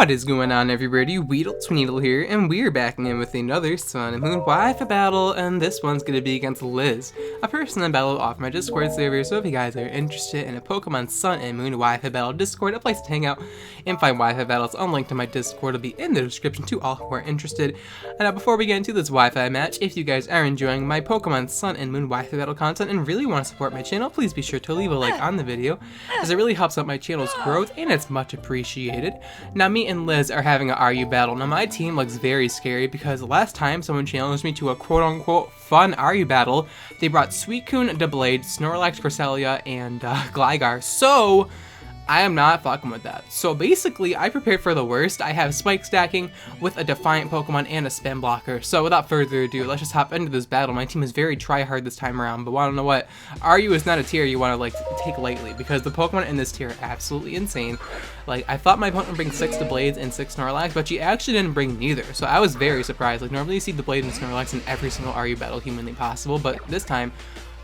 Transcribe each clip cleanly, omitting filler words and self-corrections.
What is going on, everybody? WeedleTwineedle here, and we're back in with another Sun and Moon Wi-Fi battle, and this one's gonna be against Liz, a person I battle off my Discord server. So if you guys are interested in a Pokemon Sun and Moon Wi-Fi battle Discord, a place to hang out and find Wi-Fi battles, a link to my Discord will be in the description to all who are interested. And now, before we get into this Wi-Fi match, if you guys are enjoying my Pokemon Sun and Moon Wi-Fi battle content and really want to support my channel, please be sure to leave a like on the video, as it really helps out my channel's growth and it's much appreciated. Now, me and Liz are having a RU battle. Now, my team looks very scary because last time someone challenged me to a quote-unquote fun RU battle, they brought Suicune, Doublade, Snorlax, Cresselia, and Gligar. So I am not fucking with that. So basically, I prepared for the worst. I have Spike stacking with a Defiant Pokemon and a Spin Blocker. So without further ado, let's just hop into this battle. My team is very try-hard this time around, but wanna know what? RU is not a tier you wanna like take lightly, because the Pokemon in this tier are absolutely insane. Like, I thought my opponent would bring 6 Doublades and 6 Snorlax, but she actually didn't bring neither. So I was very surprised. Like, normally you see Doublade and Snorlax in every single RU battle humanly possible, but this time,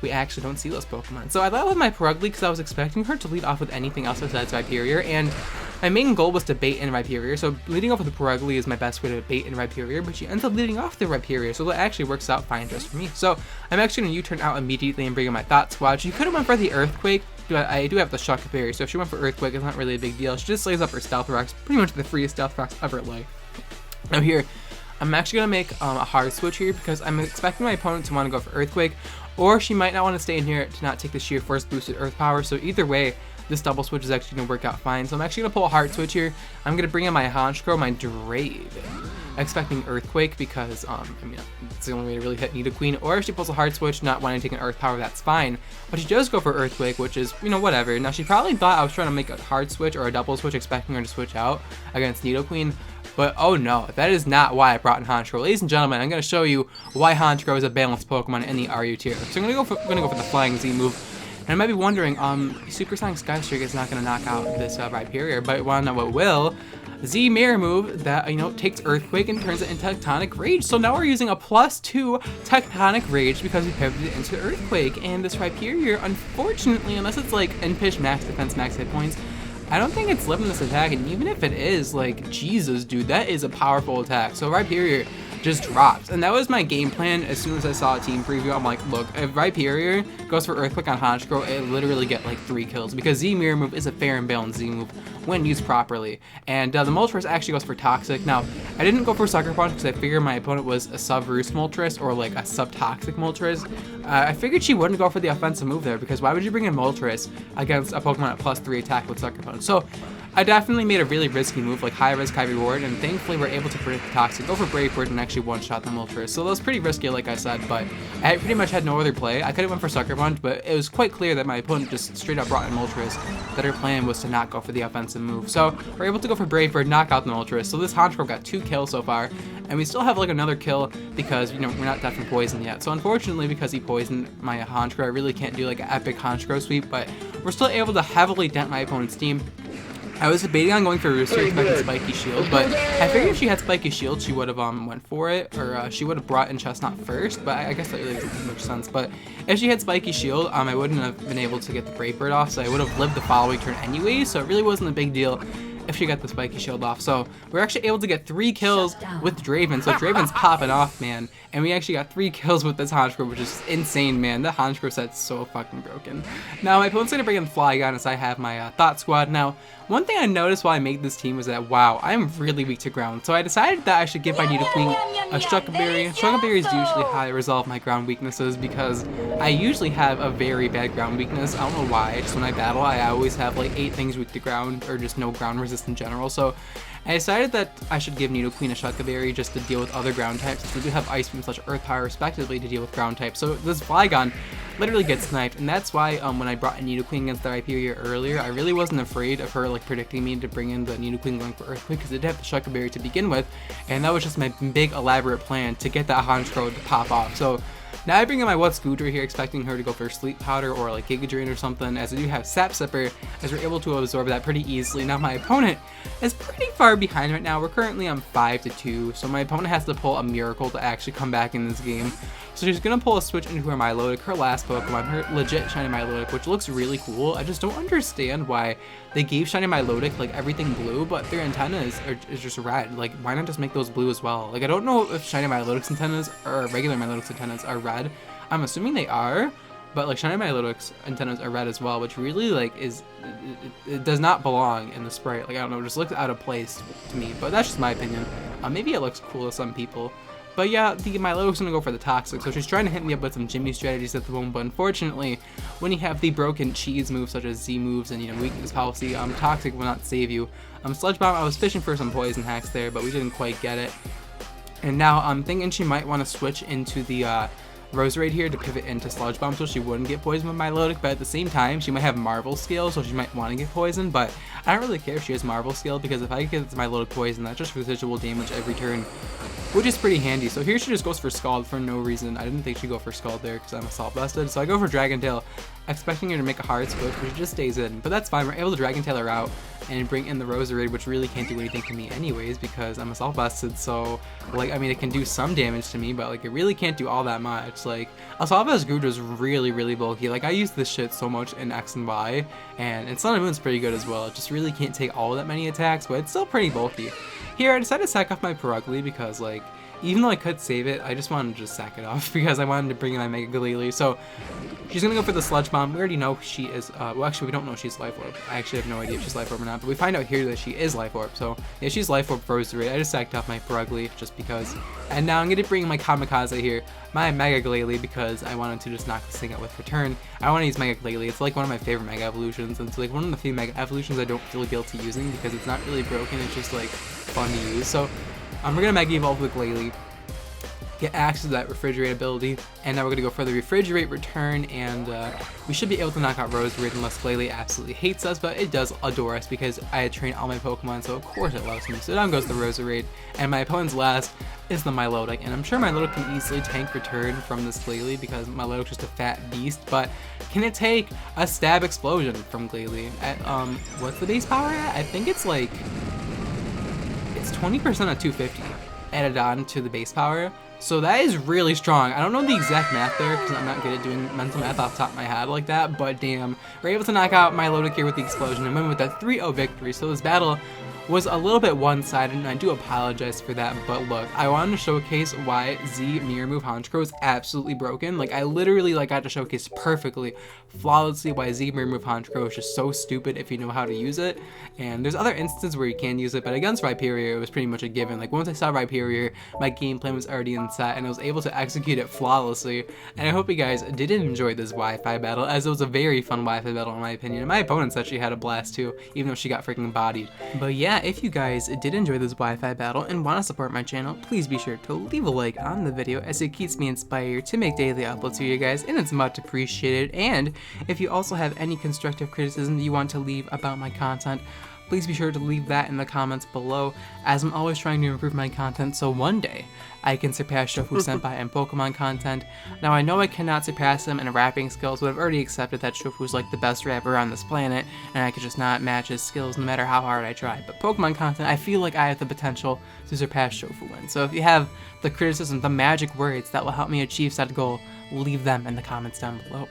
we actually don't see those Pokemon. So I thought with my Purugly because I was expecting her to lead off with anything else besides Rhyperior, and my main goal was to bait in Rhyperior, so leading off with the Purugly is my best way to bait in Rhyperior, but she ends up leading off the Rhyperior, so that actually works out fine just for me. So I'm actually going to U-turn out immediately and bring in my Thought Squad. She could have went for the Earthquake, but I do have the Shock Berry, so if she went for Earthquake, it's not really a big deal. She just lays up her Stealth Rocks, pretty much the freest Stealth Rocks ever life. Now here, I'm actually going to make a hard switch here because I'm expecting my opponent to want to go for Earthquake, or she might not want to stay in here to not take the Sheer Force boosted Earth Power. So either way, this double switch is actually going to work out fine. So I'm actually going to pull a hard switch here. I'm going to bring in my Honchkrow, my Draven, expecting Earthquake because, I mean, it's the only way to really hit Nidoqueen. Or if she pulls a hard switch, not wanting to take an Earth Power, that's fine. But she does go for Earthquake, which is, you know, whatever. Now, she probably thought I was trying to make a hard switch or a double switch, expecting her to switch out against Nidoqueen. But oh no, that is not why I brought in Honchkrow. Ladies and gentlemen, I'm going to show you why Honchkrow is a balanced Pokemon in the RU tier. So I'm going to go for the Flying Z move. And I might be wondering, Supersonic Skystreak is not going to knock out this Rhyperior, but want to know what will? Z Mirror move that, you know, takes Earthquake and turns it into Tectonic Rage. So now we're using a +2 Tectonic Rage because we pivoted it into Earthquake. And this Rhyperior, unfortunately, unless it's like N-Pitch max defense, max hit points, I don't think it's living this attack, and even if it is, like, Jesus, dude, that is a powerful attack. So Rhyperior just drops, and that was my game plan. As soon as I saw a team preview, I'm like, look, if Rhyperior goes for Earthquake on Honchkrow, it literally get like 3 kills, because Z Mirror move is a fair and balanced Z move when used properly. And the Moltres actually goes for Toxic. Now, I didn't go for Sucker Punch because I figured my opponent was a sub-Roost Moltres or like a sub-Toxic Moltres. I figured she wouldn't go for the offensive move there, because why would you bring in Moltres against a Pokemon at +3 attack with Sucker Punch? So I definitely made a really risky move, like high risk, high reward, and thankfully we're able to predict the Toxic, go for Brave Bird, and actually one-shot the Moltres. So that was pretty risky, like I said, but I pretty much had no other play. I could have went for Sucker Punch, but it was quite clear that my opponent just straight up brought in Moltres, that her plan was to not go for the offensive move. So we're able to go for Brave Bird, knock out the Moltres. So this Honchkrow got 2 kills so far, and we still have like another kill because, you know, we're not dead from poison yet. So unfortunately, because he poisoned my Honchkrow, I really can't do like an epic Honchkrow sweep, but we're still able to heavily dent my opponent's team. I was debating on going for Rooster expecting Spiky Shield, but I figured if she had Spiky Shield, she would have went for it, or she would have brought in Chestnut first, but I guess that really doesn't make much sense. But if she had Spiky Shield, I wouldn't have been able to get the Brave Bird off, so I would have lived the following turn anyway, so it really wasn't a big deal if she got the Spiky Shield off. So we're actually able to get 3 kills with Draven, so Draven's popping off, man. And we actually got 3 kills with this Honchkrow, which is insane, man. The Honchkrow set's so fucking broken. Now, my opponent's gonna bring in Flygon as I have my Thought Squad. Now, one thing I noticed while I made this team was that, wow, I'm really weak to ground. So I decided that I should give my Nidoqueen a Shuckle Berry. Shuckle Berry is usually how I resolve my ground weaknesses, because I usually have a very bad ground weakness. I don't know why, just when I battle, I always have like 8 things weak to ground, or just no ground resist in general. So I decided that I should give Nidoqueen a Shuckle Berry just to deal with other ground types, since we do have Ice Beam / Earth Power respectively to deal with ground types. So this Flygon literally gets sniped, and that's why when I brought in Nidoqueen against the Rhyperior earlier, I really wasn't afraid of her like predicting me to bring in the Nidoqueen going for Earthquake, because it did have the Shuckle Berry to begin with, and that was just my big elaborate plan to get that Honchkrow to pop off. So now I bring in my What Scooter here, expecting her to go for Sleep Powder or like Giga Drain or something, as I do have Sap Sipper, as we're able to absorb that pretty easily. Now my opponent opponent is pretty far behind right now. We're currently on 5-2, so my opponent has to pull a miracle to actually come back in this game. So she's gonna pull a switch into her Milotic, her last Pokemon, her legit shiny Milotic, which looks really cool. I just don't understand why they gave shiny Milotic like everything blue, but their antennas is just red. Like, why not just make those blue as well? Like, I don't know if shiny Milotic's antennas or regular Milotic's antennas are red. I'm assuming they are, but like shiny Milotic's antennas are red as well, which really like it does not belong in the sprite. Like, I don't know, it just looks out of place to me, but that's just my opinion. Maybe it looks cool to some people. But yeah, the Milotic's gonna go for the Toxic, so she's trying to hit me up with some Jimmy strategies at the moment, but unfortunately, when you have the broken cheese moves such as Z moves and, you know, weakness policy, Toxic will not save you. Sludge Bomb, I was fishing for some poison hacks there, but we didn't quite get it. And now I'm thinking she might want to switch into the Roserade here to pivot into Sludge Bomb so she wouldn't get poisoned with Milotic, but at the same time, she might have Marvel Scale, so she might want to get poisoned, but I don't really care if she has Marvel Scale, because if I get Milotic poison, that's just residual damage every turn, which is pretty handy. So here she just goes for Scald for no reason. I didn't think she'd go for Scald there because I'm Assault Busted, so I go for Dragon Tail, expecting her to make a hard switch, but she just stays in. But that's fine, we're able to Dragon Tail her out and bring in the Roserade, which really can't do anything to me anyways because I'm Assault Busted, so like, I mean, it can do some damage to me, but like, it really can't do all that much. Like, Assault Bust Groot is really bulky. Like, I use this shit so much in X and Y, and Sun and Moon's pretty good as well. It just really can't take all that many attacks, but it's still pretty bulky. Here, I decided to sack off my Perugly because, like, even though I could save it, I just wanted to just sack it off because I wanted to bring in my Mega Glalie. So she's gonna go for the Sludge Bomb. We already know she is, well, actually, we don't know she's Life Orb. I actually have no idea if she's Life Orb or not, but we find out here that she is Life Orb. So yeah, she's Life Orb Roserade. I just sacked off my Perugly just because. And now I'm gonna bring my Kamikaze here, my Mega Glalie, because I wanted to just knock this thing out with Return. I want to use Mega Glalie. It's like one of my favorite Mega Evolutions, and it's like one of the few Mega Evolutions I don't feel guilty using because it's not really broken. It's just like fun to use. So we're gonna Mega Evolve with Glalie, get access to that Refrigerate ability, and now we're going to go for the Refrigerate Return, and we should be able to knock out Roserade unless Glalie absolutely hates us, but it does adore us because I had trained all my Pokemon, so of course it loves me. So down goes the Roserade, and my opponent's last is the Milotic, and I'm sure Milotic can easily tank Return from this Glalie because Milotic's just a fat beast, but can it take a Stab Explosion from Glalie? At, what's the base power at? I think it's like, it's 20% of 250 added on to the base power. So that is really strong. I don't know the exact math there because I'm not good at doing mental math off the top of my head like that, but damn, we're able to knock out Milotic here with the explosion and win with a 3-0 victory. So this battle was a little bit one-sided, and I do apologize for that, but look, I wanted to showcase why Z Mirror Move Honchkrow is absolutely broken. Like, I literally got to showcase perfectly, flawlessly why Z Mirror Move Honchkrow is just so stupid if you know how to use it, and there's other instances where you can use it, but against Rhyperior, it was pretty much a given. Like, once I saw Rhyperior, my game plan was already in set, and I was able to execute it flawlessly, and I hope you guys did enjoy this Wi-Fi battle, as it was a very fun Wi-Fi battle in my opinion, and my opponents actually had a blast too, even though she got freaking bodied. But yeah, if you guys did enjoy this Wi-Fi battle and want to support my channel, please be sure to leave a like on the video as it keeps me inspired to make daily uploads for you guys, and it's much appreciated. And if you also have any constructive criticism that you want to leave about my content, please be sure to leave that in the comments below, as I'm always trying to improve my content so one day I can surpass Shofu Senpai in Pokemon content. Now, I know I cannot surpass him in rapping skills, but I've already accepted that Shofu's like the best rapper on this planet, and I could just not match his skills no matter how hard I try. But Pokemon content, I feel like I have the potential to surpass Shofu in. So if you have the criticism, the magic words that will help me achieve said goal, leave them in the comments down below.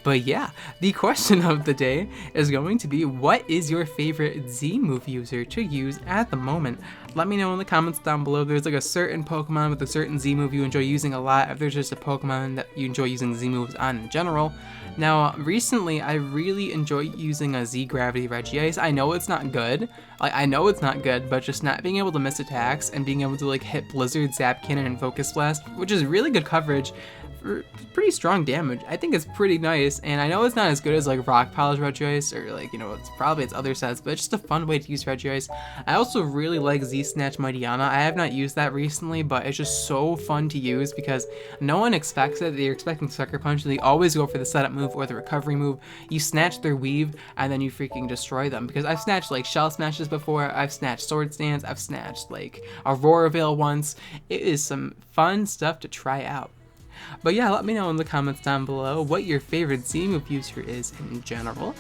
But yeah, the question of the day is going to be, what is your favorite Z-move user to use at the moment? Let me know in the comments down below. If there's like a certain Pokemon with a certain Z-move you enjoy using a lot, if there's just a Pokemon that you enjoy using Z-moves on in general. Now, recently, I really enjoy using a Z-Gravity Regice. I know it's not good, but just not being able to miss attacks and being able to like hit Blizzard, Zap Cannon, and Focus Blast, which is really good coverage, for pretty strong damage. I think it's pretty nice, and I know it's not as good as like Rock Polish Regice, or like, you know, it's probably its other sets, but it's just a fun way to use Regice. I also really like Z-Snatch Mightyana. I have not used that recently, but it's just so fun to use because no one expects it. They're expecting Sucker Punch, and they always go for the setup move or the recovery move. You snatch their weave, and then you freaking destroy them, because I've snatched like Shell Smashes before, I've snatched Sword Stands, I've snatched like Aurora Veil once. It is some fun stuff to try out. But yeah, let me know in the comments down below what your favorite Z-move user is in general.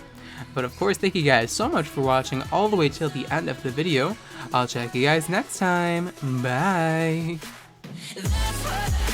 But of course, thank you guys so much for watching all the way till the end of the video. I'll check you guys next time. Bye! That's what